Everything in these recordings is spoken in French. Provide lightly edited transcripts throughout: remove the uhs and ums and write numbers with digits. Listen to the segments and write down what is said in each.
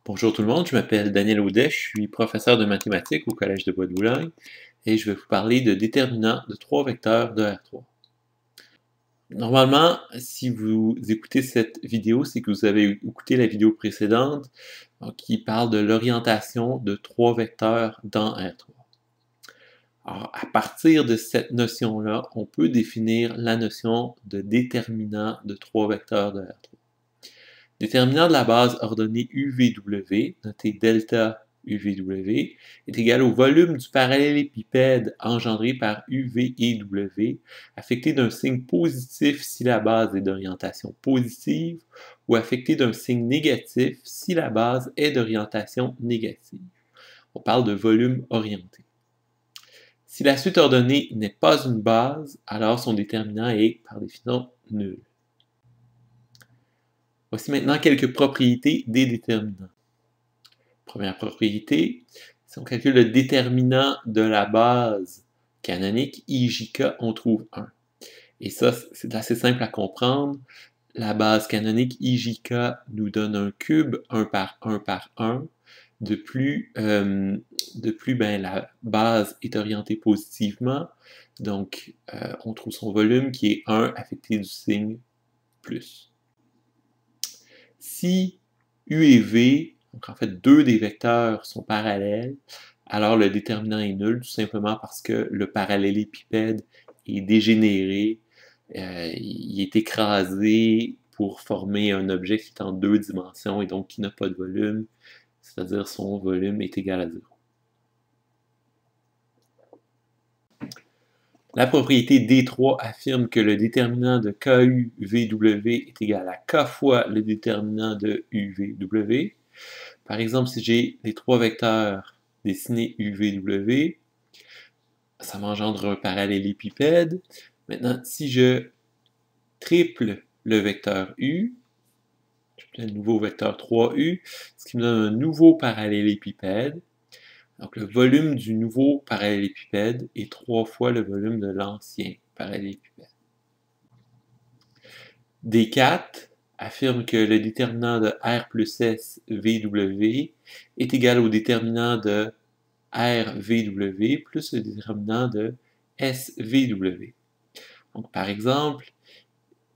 Bonjour tout le monde, je m'appelle Daniel Audet, je suis professeur de mathématiques au Collège de Bois-de-Boulogne et je vais vous parler de déterminants de trois vecteurs de R3. Normalement, si vous écoutez cette vidéo, c'est que vous avez écouté la vidéo précédente qui parle de l'orientation de trois vecteurs dans R3. Alors, à partir de cette notion-là, on peut définir la notion de déterminant de trois vecteurs de R3. Déterminant de la base ordonnée UVW, noté delta UVW, est égal au volume du parallélépipède engendré par UV et W, affecté d'un signe positif si la base est d'orientation positive, ou affecté d'un signe négatif si la base est d'orientation négative. On parle de volume orienté. Si la suite ordonnée n'est pas une base, alors son déterminant est, par définition, nul. Voici maintenant quelques propriétés des déterminants. Première propriété, si on calcule le déterminant de la base canonique IJK, on trouve 1. Et ça, c'est assez simple à comprendre. La base canonique IJK nous donne un cube 1 par 1 par 1. De plus, la base est orientée positivement. Donc, on trouve son volume qui est 1 affecté du signe plus. Si U et V, donc en fait deux des vecteurs sont parallèles, alors le déterminant est nul, tout simplement parce que le parallélépipède est dégénéré, il est écrasé pour former un objet qui est en deux dimensions et donc qui n'a pas de volume, c'est-à-dire son volume est égal à 0. La propriété D3 affirme que le déterminant de KUVW est égal à K fois le déterminant de UVW. Par exemple, si j'ai les trois vecteurs dessinés UVW, ça m'engendre un parallélépipède. Maintenant, si je triple le vecteur U, je fais un nouveau vecteur 3U, ce qui me donne un nouveau parallélépipède. Donc, le volume du nouveau parallélépipède est 3 fois le volume de l'ancien parallélépipède. D4 affirme que le déterminant de R plus S VW est égal au déterminant de R VW plus le déterminant de SVW. Donc, par exemple,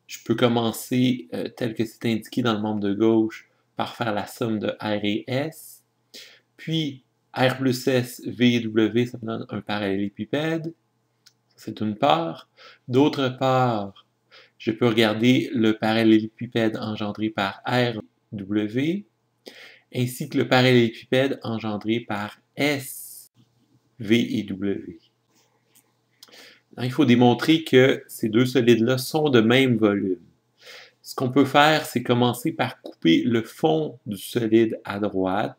je peux commencer, tel que c'est indiqué dans le membre de gauche, par faire la somme de R et S, puis R plus S, V et W, ça me donne un parallélépipède. C'est une part. D'autre part, je peux regarder le parallélépipède engendré par R, W, ainsi que le parallélépipède engendré par S, V et W. Alors, il faut démontrer que ces deux solides-là sont de même volume. Ce qu'on peut faire, c'est commencer par couper le fond du solide à droite.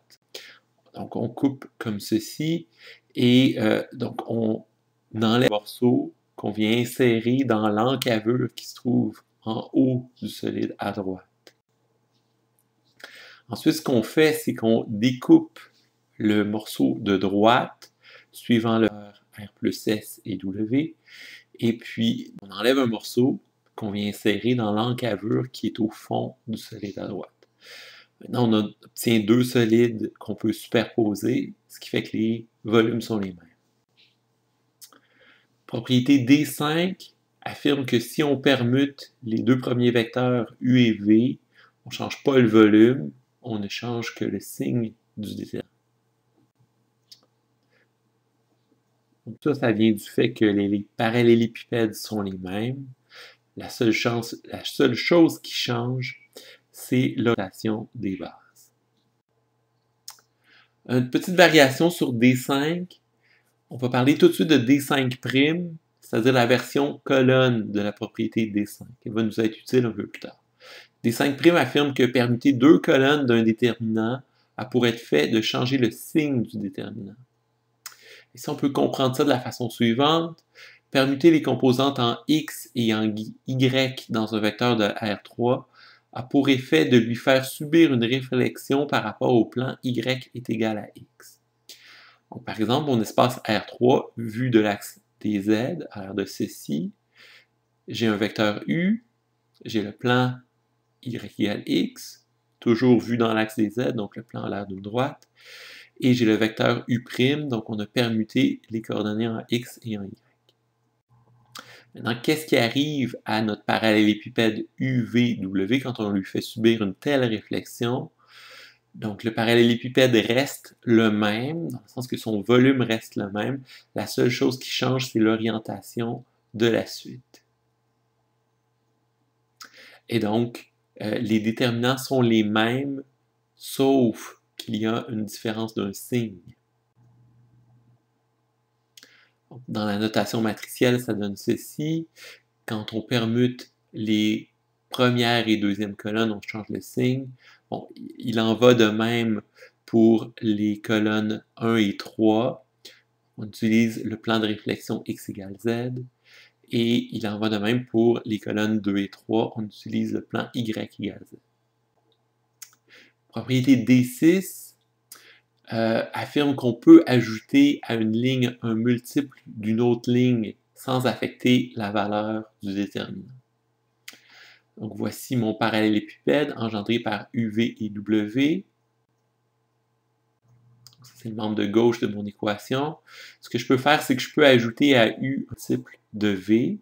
Donc, on coupe comme ceci et donc on enlève le morceau qu'on vient insérer dans l'encavure qui se trouve en haut du solide à droite. Ensuite, ce qu'on fait, c'est qu'on découpe le morceau de droite suivant le R plus S et W, et puis on enlève un morceau qu'on vient insérer dans l'encavure qui est au fond du solide à droite. Maintenant, on obtient deux solides qu'on peut superposer, ce qui fait que les volumes sont les mêmes. Propriété D5 affirme que si on permute les deux premiers vecteurs U et V, on ne change pas le volume, on ne change que le signe du déterminant. Donc ça vient du fait que les parallélépipèdes sont les mêmes. La seule chose qui change, c'est l'orientation des bases. Une petite variation sur D5, on va parler tout de suite de D5', c'est-à-dire la version colonne de la propriété D5. Elle va nous être utile un peu plus tard. D5' affirme que permuter deux colonnes d'un déterminant a pour être fait de changer le signe du déterminant. Et si on peut comprendre ça de la façon suivante, permuter les composantes en x et en y dans un vecteur de R3 a pour effet de lui faire subir une réflexion par rapport au plan y est égal à x. Donc, par exemple, mon espace R3, vu de l'axe des z, à l'air de ceci, j'ai un vecteur U, j'ai le plan y égale x, toujours vu dans l'axe des Z, donc le plan à l'aire d'une droite. Et j'ai le vecteur U', donc on a permuté les coordonnées en X et en Y. Maintenant, qu'est-ce qui arrive à notre parallélépipède UVW quand on lui fait subir une telle réflexion? Donc, le parallélépipède reste le même, dans le sens que son volume reste le même. La seule chose qui change, c'est l'orientation de la suite. Et donc, les déterminants sont les mêmes, sauf qu'il y a une différence d'un signe. Dans la notation matricielle, ça donne ceci. Quand on permute les premières et deuxièmes colonnes, on change le signe. Bon, il en va de même pour les colonnes 1 et 3. On utilise le plan de réflexion x égale z. Et il en va de même pour les colonnes 2 et 3. On utilise le plan y égale z. Propriété D6 affirme qu'on peut ajouter à une ligne un multiple d'une autre ligne sans affecter la valeur du déterminant. Donc voici mon parallélépipède engendré par UV et W. C'est le membre de gauche de mon équation. Ce que je peux faire, c'est que je peux ajouter à U un multiple de V.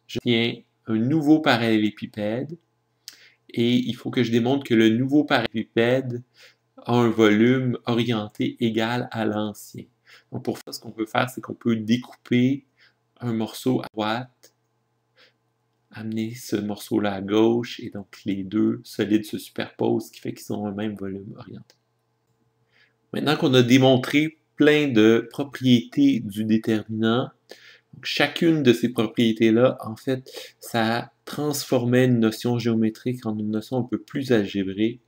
Je tiens un nouveau parallélépipède et il faut que je démontre que le nouveau parallélépipède a un volume orienté égal à l'ancien. Donc pour ça, ce qu'on peut faire, c'est qu'on peut découper un morceau à droite, amener ce morceau-là à gauche, et donc les deux solides se superposent, ce qui fait qu'ils ont un même volume orienté. Maintenant qu'on a démontré plein de propriétés du déterminant, chacune de ces propriétés-là, en fait, ça transformait une notion géométrique en une notion un peu plus algébrique.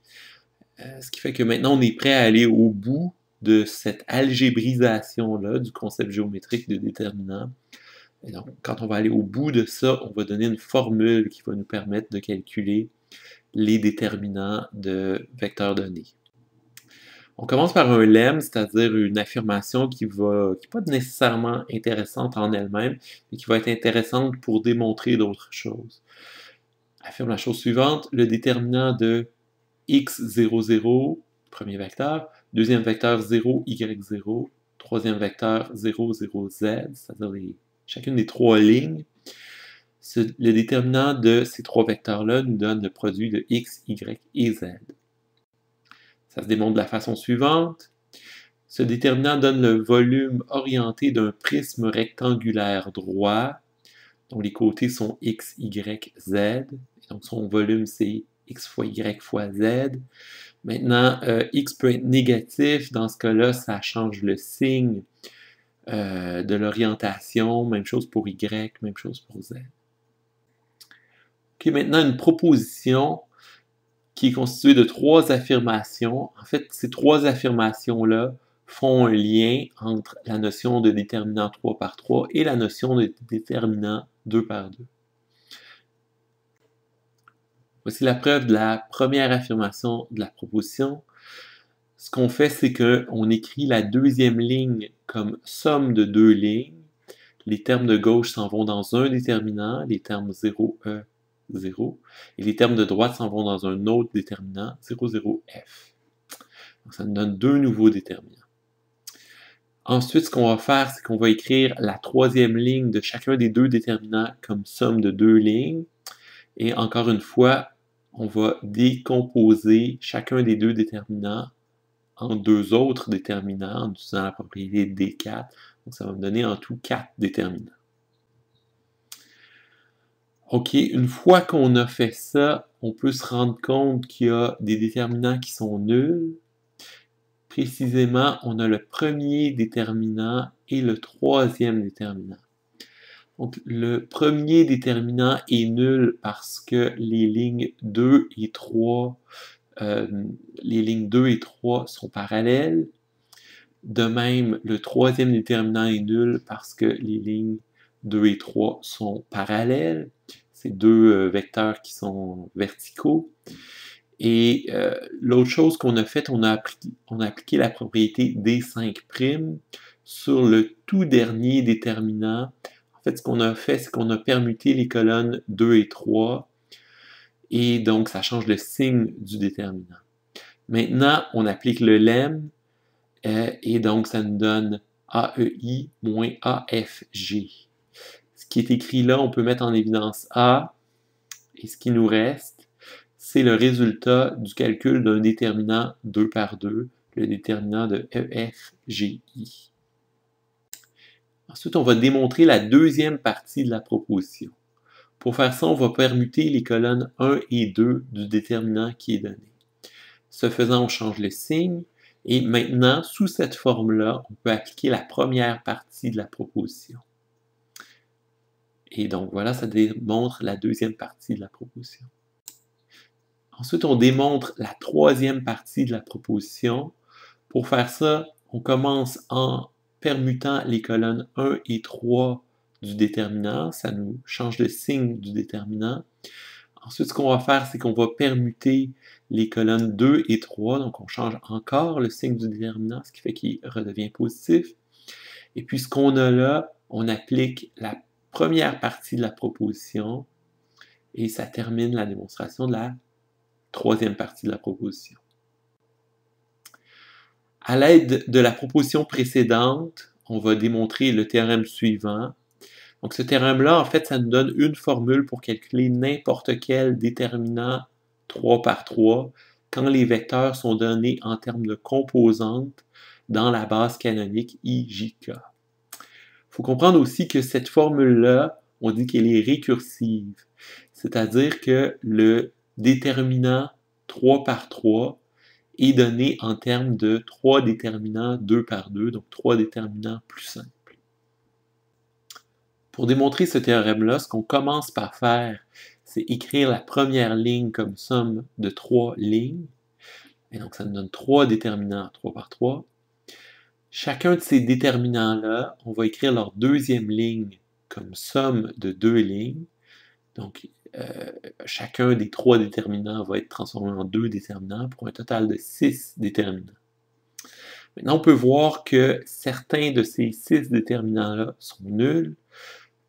Ce qui fait que maintenant, on est prêt à aller au bout de cette algébrisation-là du concept géométrique de déterminant. Et donc, quand on va aller au bout de ça, on va donner une formule qui va nous permettre de calculer les déterminants de vecteurs donnés. On commence par un lemme, c'est-à-dire une affirmation qui n'est pas nécessairement intéressante en elle-même, mais qui va être intéressante pour démontrer d'autres choses. Affirme la chose suivante, le déterminant de x00, premier vecteur, deuxième vecteur 0, y0, troisième vecteur 0, 0, z, c'est-à-dire chacune des trois lignes. Le déterminant de ces trois vecteurs-là nous donne le produit de x, y et z. Ça se démontre de la façon suivante. Ce déterminant donne le volume orienté d'un prisme rectangulaire droit, dont les côtés sont x, y, z. Donc son volume, c'est x fois y fois z. Maintenant, x peut être négatif. Dans ce cas-là, ça change le signe de l'orientation. Même chose pour y, même chose pour z. OK, maintenant, une proposition qui est constituée de trois affirmations. En fait, ces trois affirmations-là font un lien entre la notion de déterminant 3 par 3 et la notion de déterminant 2 par 2. Voici la preuve de la première affirmation de la proposition. Ce qu'on fait, c'est qu'on écrit la deuxième ligne comme somme de deux lignes. Les termes de gauche s'en vont dans un déterminant, les termes 0E, 0, et les termes de droite s'en vont dans un autre déterminant, 0, 0, F. Donc, ça nous donne deux nouveaux déterminants. Ensuite, ce qu'on va faire, c'est qu'on va écrire la troisième ligne de chacun des deux déterminants comme somme de deux lignes. Et encore une fois, on va décomposer chacun des deux déterminants en deux autres déterminants en utilisant la propriété D4. Donc, ça va me donner en tout 4 déterminants. OK, une fois qu'on a fait ça, on peut se rendre compte qu'il y a des déterminants qui sont nuls. Précisément, on a le premier déterminant et le troisième déterminant. Donc, le premier déterminant est nul parce que les lignes 2 et 3, sont parallèles. De même, le troisième déterminant est nul parce que les lignes 2 et 3 sont parallèles. C'est deux vecteurs qui sont verticaux. Et l'autre chose qu'on a faite, on a appliqué la propriété D5' sur le tout dernier déterminant. En fait, ce qu'on a fait, c'est qu'on a permuté les colonnes 2 et 3. et donc ça change le signe du déterminant. Maintenant, on applique le lemme, et donc ça nous donne AEI moins AFG. Ce qui est écrit là, on peut mettre en évidence A, et ce qui nous reste, c'est le résultat du calcul d'un déterminant 2 par 2, le déterminant de EFGI. Ensuite, on va démontrer la deuxième partie de la proposition. Pour faire ça, on va permuter les colonnes 1 et 2 du déterminant qui est donné. Ce faisant, on change le signe, et maintenant, sous cette forme-là, on peut appliquer la première partie de la proposition. Et donc voilà, ça démontre la deuxième partie de la proposition. Ensuite, on démontre la troisième partie de la proposition. Pour faire ça, on commence en permutant les colonnes 1 et 3 du déterminant. Ça nous change le signe du déterminant. Ensuite, ce qu'on va faire, c'est qu'on va permuter les colonnes 2 et 3. Donc, on change encore le signe du déterminant, ce qui fait qu'il redevient positif. Et puis, ce qu'on a là, on applique la première partie de la proposition et ça termine la démonstration de la troisième partie de la proposition. À l'aide de la proposition précédente, on va démontrer le théorème suivant. Donc ce théorème-là, en fait, ça nous donne une formule pour calculer n'importe quel déterminant 3 par 3 quand les vecteurs sont donnés en termes de composantes dans la base canonique IJK. Il faut comprendre aussi que cette formule-là, on dit qu'elle est récursive, c'est-à-dire que le déterminant 3 par 3 est donné en termes de 3 déterminants 2 par 2, donc 3 déterminants plus simples. Pour démontrer ce théorème-là, ce qu'on commence par faire, c'est écrire la première ligne comme somme de 3 lignes. Et donc, ça nous donne 3 déterminants 3 par 3. Chacun de ces déterminants-là, on va écrire leur deuxième ligne comme somme de 2 lignes. Donc, chacun des 3 déterminants va être transformé en 2 déterminants pour un total de 6 déterminants. Maintenant, on peut voir que certains de ces 6 déterminants-là sont nuls.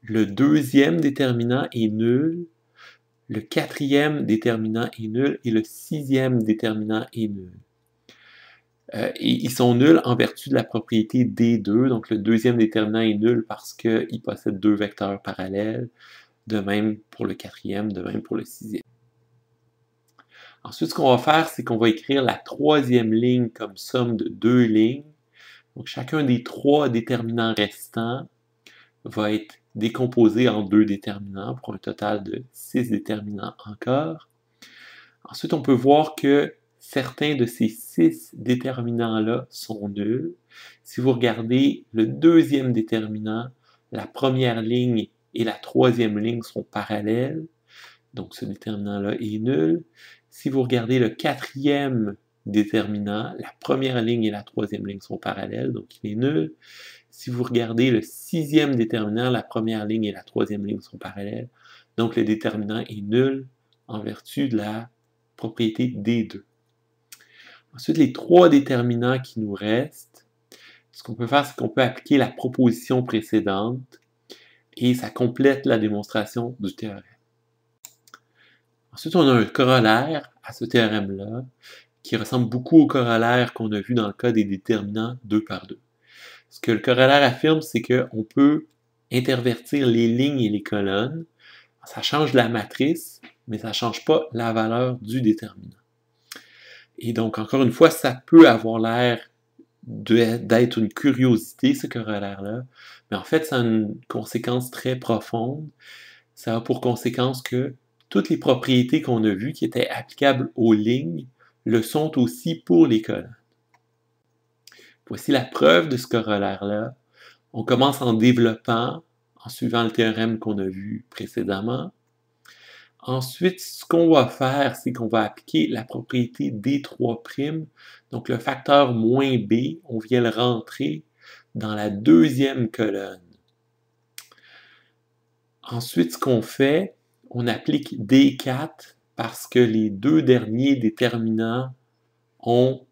Le deuxième déterminant est nul, le quatrième déterminant est nul et le sixième déterminant est nul. Et ils sont nuls en vertu de la propriété D2, donc le deuxième déterminant est nul parce qu'il possède 2 vecteurs parallèles, de même pour le quatrième, de même pour le sixième. Ensuite, ce qu'on va faire, c'est qu'on va écrire la troisième ligne comme somme de 2 lignes. Donc chacun des 3 déterminants restants va être décomposé en 2 déterminants pour un total de 6 déterminants encore. Ensuite, on peut voir que certains de ces 6 déterminants-là sont nuls. Si vous regardez le deuxième déterminant, la première ligne et la troisième ligne sont parallèles, donc ce déterminant-là est nul. Si vous regardez le quatrième déterminant, la première ligne et la troisième ligne sont parallèles, donc il est nul. Si vous regardez le sixième déterminant, la première ligne et la troisième ligne sont parallèles, donc le déterminant est nul en vertu de la propriété D2. Ensuite, les 3 déterminants qui nous restent, ce qu'on peut faire, c'est qu'on peut appliquer la proposition précédente et ça complète la démonstration du théorème. Ensuite, on a un corollaire à ce théorème-là qui ressemble beaucoup au corollaire qu'on a vu dans le cas des déterminants 2 par 2. Ce que le corollaire affirme, c'est qu'on peut intervertir les lignes et les colonnes. Ça change la matrice, mais ça ne change pas la valeur du déterminant. Et donc, encore une fois, ça peut avoir l'air d'être une curiosité, ce corollaire-là, mais en fait, ça a une conséquence très profonde. Ça a pour conséquence que toutes les propriétés qu'on a vues qui étaient applicables aux lignes le sont aussi pour les colonnes. Voici la preuve de ce corollaire-là. On commence en développant, en suivant le théorème qu'on a vu précédemment. Ensuite, ce qu'on va faire, c'est qu'on va appliquer la propriété D3', donc le facteur moins B, on vient le rentrer dans la deuxième colonne. Ensuite, ce qu'on fait, on applique D4 parce que les 2 derniers déterminants ont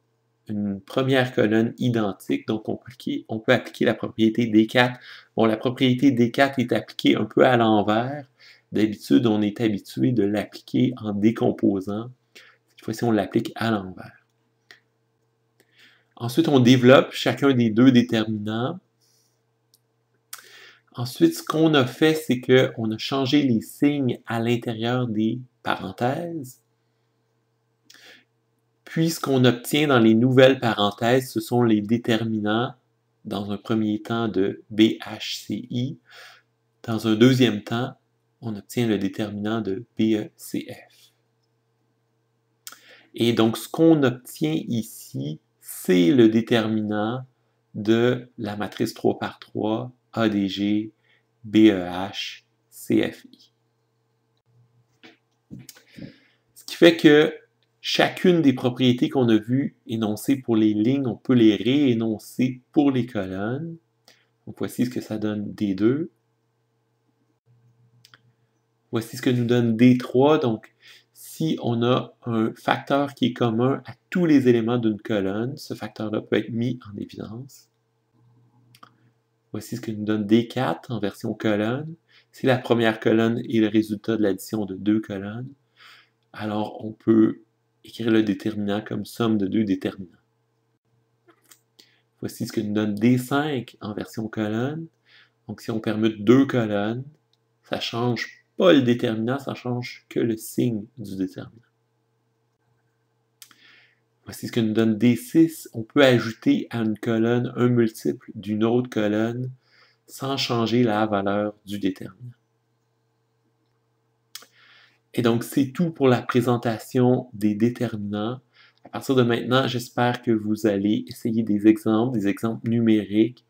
une première colonne identique, donc on peut appliquer la propriété D4. Bon, la propriété D4 est appliquée un peu à l'envers. D'habitude, on est habitué de l'appliquer en décomposant. Cette fois-ci, on l'applique à l'envers. Ensuite, on développe chacun des deux déterminants. Ensuite, ce qu'on a fait, c'est qu'on a changé les signes à l'intérieur des parenthèses. Puis, ce qu'on obtient dans les nouvelles parenthèses, ce sont les déterminants, dans un premier temps, de BHCI. Dans un deuxième temps, on obtient le déterminant de BECF. Et donc, ce qu'on obtient ici, c'est le déterminant de la matrice 3 par 3, ADG, BEH, CFI. Ce qui fait que chacune des propriétés qu'on a vues énoncées pour les lignes, on peut les réénoncer pour les colonnes. Donc, voici ce que ça donne D2. Voici ce que nous donne D3. Donc, si on a un facteur qui est commun à tous les éléments d'une colonne, ce facteur-là peut être mis en évidence. Voici ce que nous donne D4 en version colonne. Si la première colonne est le résultat de l'addition de deux colonnes, alors on peut écrire le déterminant comme somme de deux déterminants. Voici ce que nous donne D5 en version colonne. Donc si on permute deux colonnes, ça ne change pas le déterminant, ça change que le signe du déterminant. Voici ce que nous donne D6. On peut ajouter à une colonne un multiple d'une autre colonne sans changer la valeur du déterminant. Et donc, c'est tout pour la présentation des déterminants. À partir de maintenant, j'espère que vous allez essayer des exemples numériques.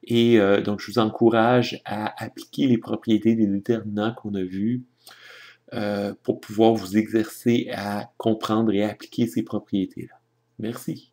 Et donc, je vous encourage à appliquer les propriétés des déterminants qu'on a vus pour pouvoir vous exercer à comprendre et appliquer ces propriétés-là. Merci.